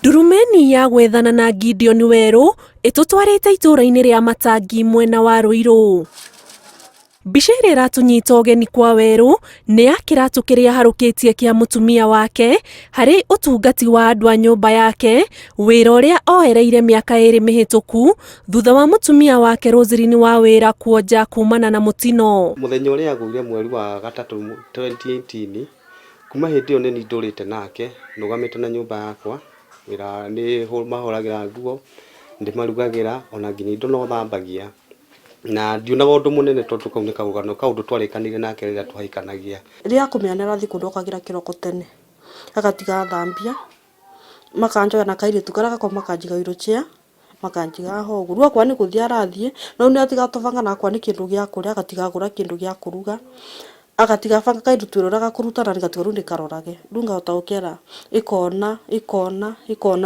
Ndurumeni ya gwethana na Gideon Weru itutwarite itũra-inĩ rĩa Matangi mwena wa Ruiru. Mbica ĩrĩa ĩratunyita ũgeni kwa Weru nĩ ya kĩratũ kĩrĩa harũkĩtie kĩa mũtumia wake harĩ ũtungati wa andũ a nyũmba yake, wĩra ũrĩa oereire mĩaka 2 mĩhĩtũku thutha wa mũtumia wake Roselyn Wawĩra kuonja kumana na mũtino. Mũthenya ũrĩa agũire mweri wa gatatũ 2018, kuma hĩndĩ ĩyo nĩ ndũrĩte nake nũgamĩte na nyũmba yakwa, wĩra nĩ mahoragĩra nguo, ndĩmarugagĩra ona nginya indo no thambagia, na ndionaga ũndũ mũnene tondũ kau nĩ karũgano kaũndũ twarĩkanire nake rĩrĩa twahikanagia. Rĩrĩa akũmĩanĩra thikũ ndokagĩra kĩroko tene, agatiga thambia, makanjoya na kairĩtu karĩa gakoragwo makanjiga wheelchair, makanjiga ho ũguo. Rĩu akwa nĩ gũthiĩ arathiĩ, no nĩ atiga tũbanga na akwa nĩ kĩndũ gĩa kũrĩa, agatiga agũra kĩndũ gĩa kũruga, agatiga banga kairĩtu twĩroraga kũruta na nĩgatiga rĩu nĩkarorage. Rĩu ngahota gũkera ikona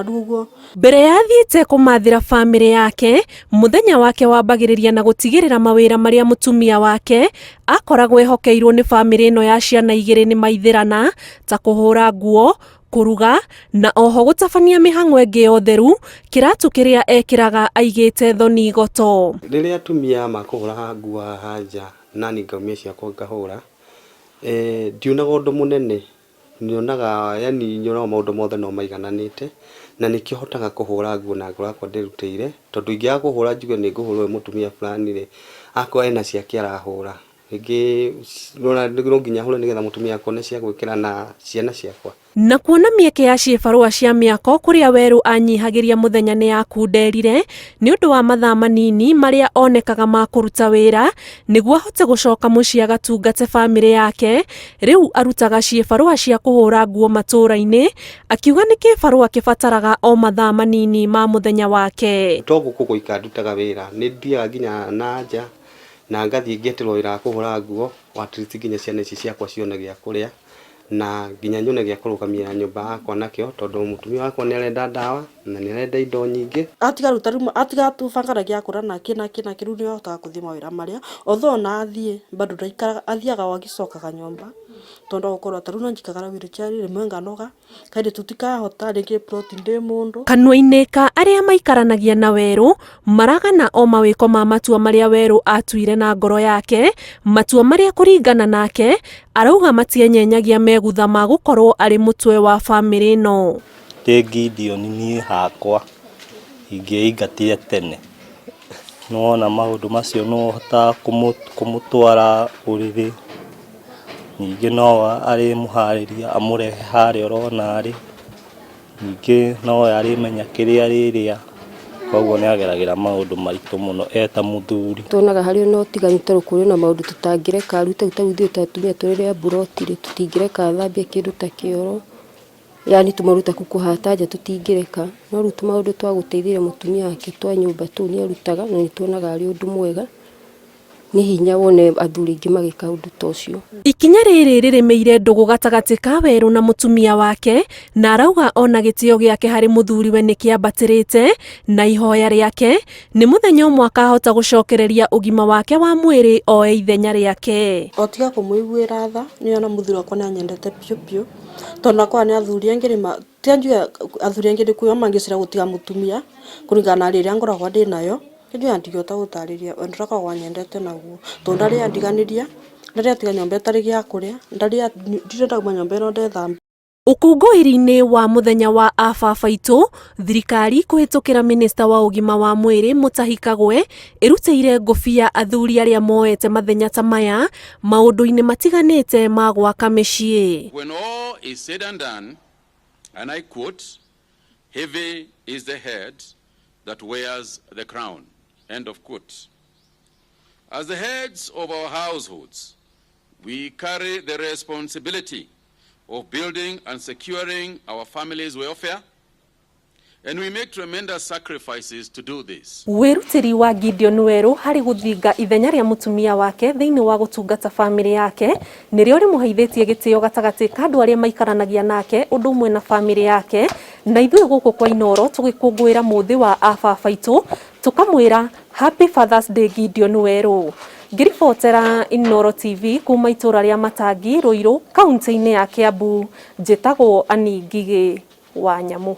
rĩu ũguo. Mbere ya athiĩte kũmathĩra bamĩrĩ yake, mũthenya wake wambagĩrĩria na gũtigĩrĩra mawĩra marĩa mũtumia wake akoragwo ehokeirwo nĩ bamĩrĩ ĩno ya ciana 2 nĩ maithĩrana, ta kũhũra nguo, kũruga na oho gũtabania mĩhang'o ĩngĩ ya ũtheru, kĩratũ kĩrĩa ekĩraga aigĩte thoni goto. Rĩrĩa atumia makũhũra nguo haha nja na niĩ ngaumia ciakwa ngahũra, ndionaga ũndũ mũnene, nyonaga yani nyonaga maũndũ mothe no maigananĩte, na nĩkĩo hotaga kũhũra nguo na ngoro yakwa ndĩrutĩire, tondũ ingĩaga kũhũra njuge nĩ ngũhũrwo mũtumia fulani rĩ akorwo ena ciake arahũra, rĩngĩ no nginya hũre nĩgetha mũtumia akone cia gwĩkĩra na ciana ciakwa. Na kuona mĩeke ya ciĩbarũa cia mĩako kũrĩa Weru anyihagĩria mũthenya nĩ yakunderire nĩ ũndũ wa mathaa manini marĩa onekaga ma kũruta wĩra nĩguo ahote gũcoka mũciĩ agatungate bamĩrĩ yake. Rĩu arutaga ciĩbarũa cia kũhũra nguo matũra-inĩ, akiuga nĩ kĩbarũa kĩbataraga o mathaa manini ma mũthenya wake. To gũkũ gũikara ndutaga wĩra, nĩ thiaga nginya na nja na ngathiĩ ngeterwo wĩra wa kũhũra nguo, at least nginya ciana ici ciakwa cione gĩa kũrĩa na nginya nyone gĩa kũrũgamia nyũmba yakwa nakĩo, tondũ mũtumia wakwa nĩ arenda ndawa na nĩ arenda indo nyingĩ. Atiga tũbanga gĩa kũra na kĩna rĩu nĩ ahotaga gũthiĩ mawĩra marĩa, although na athiĩ bado ndaikara, athiaga wagicokaga nyũmba tondũ gũkorwo tarĩu no njikagara wheelchair rĩmwe nganoga, kairĩtu tikahota rĩngĩ plot ndĩ mũndũ. Kanua-inĩ ka arĩa maikaranagia na Weru maragana o mawĩko ma matua marĩa Weru atuire na ngoro yake, matua marĩa kũringana nake arauga matienyenyagia megutha ma gũkorwo arĩ mũtwe wa bamĩrĩ ĩno. Gideon niĩ hakwa ingĩingatire tene, nona maũndũ macio no hotaga kũmũtwara ũrĩrĩ, ningĩ no arĩ mũharĩria amũrehe harĩa ũrona arĩ, ningĩ no arĩmenya kĩrĩa rĩrĩa, koguo nĩ ageragĩra maũndũ maritũ mũno eta mũthuri. Tuonaga harĩ no tigani tondũ kũrĩ na maũndũ tutangĩreka arute ithuĩ ta atumia tũrĩ mburoti-rĩ, tũtingĩreka thambia kĩndũ ta kĩoro, yani tumaruta kũhata nja tũtingĩreka, no rĩu maũndũ twa gũteithĩrĩria mũtumia wake twa nyũmba tũu nĩ arutaga na nĩ tuonaga arĩ ũndũ mwega, nĩ hinya wone athuri aingĩ magĩka ũndũ ta ũcio. Ikinya rĩrĩ rĩrĩmĩire ndũgũ gatagatĩ ka Weru na mũtumia wake, na arauga ona gĩtĩo gĩake harĩ mũthuriwe nĩ kĩambatĩrĩte, na ihoya rĩake nĩ mũthenya ũmwe akahota gũcokereria ũgima wake wa mwĩrĩ oe ithenya rĩake. Otiga kũmũiguĩra tha, nĩona mũthuri wakwa nĩ anyendete biũ, tondũ nakwa nĩ athuri angĩ tianjue athuri angĩ ndĩkuo mangĩcira gũtiga mũtumia kũringana na rĩrĩa ngoragwo ndĩ nayo. Ndio andigota gũtarĩria wendo wakwa wanyendete naguo, tondũ ndarĩ andiganĩria, ndarĩ atiga nyũmba ĩtarĩ gĩa kũrĩa, ndarĩ ndirenda kuma nyũmba ĩno ndethambia. Ũkũngũĩri-inĩ wa mũthenya wa ababa aitũ, thirikari kũhĩtũkĩra minista wa ũgima wa mwĩrĩ Mutahi Kagwe ĩrutĩire ngũbia athuri arĩa moete mathenya ta maya maũndũ-inĩ matiganĩte ma gwaka mĩciĩ. When all is said and done, and I quote, heavy is the head that wears the crown. End of quote. As the heads of our households, we carry the responsibility of building and securing our family's welfare, and we make tremendous sacrifices to do this. Wĩrutĩri wa Gideon Weru harĩ gũthinga ithenya rĩa mũtumia wake thĩinĩ wa gũtungata bamĩrĩ yake nĩrĩo rĩmũheithĩtie gĩtĩo gatagatĩ ka andũ arĩa maikaranagia nake ũndũ ũmwe na bamĩrĩ yake, na ithuĩ gũkũ kwa Inooro tũgĩkũngũĩra mũthĩ wa ababa aitũ tũkamwĩra Happy Father's Day Gideon Weru. Ngĩribotera Inooro TV kuma itũra rĩa Matangi, Ruiru, kaunti-inĩ ya Kiambu, njĩtagwo Annie Ngigĩ wa Nyamũ.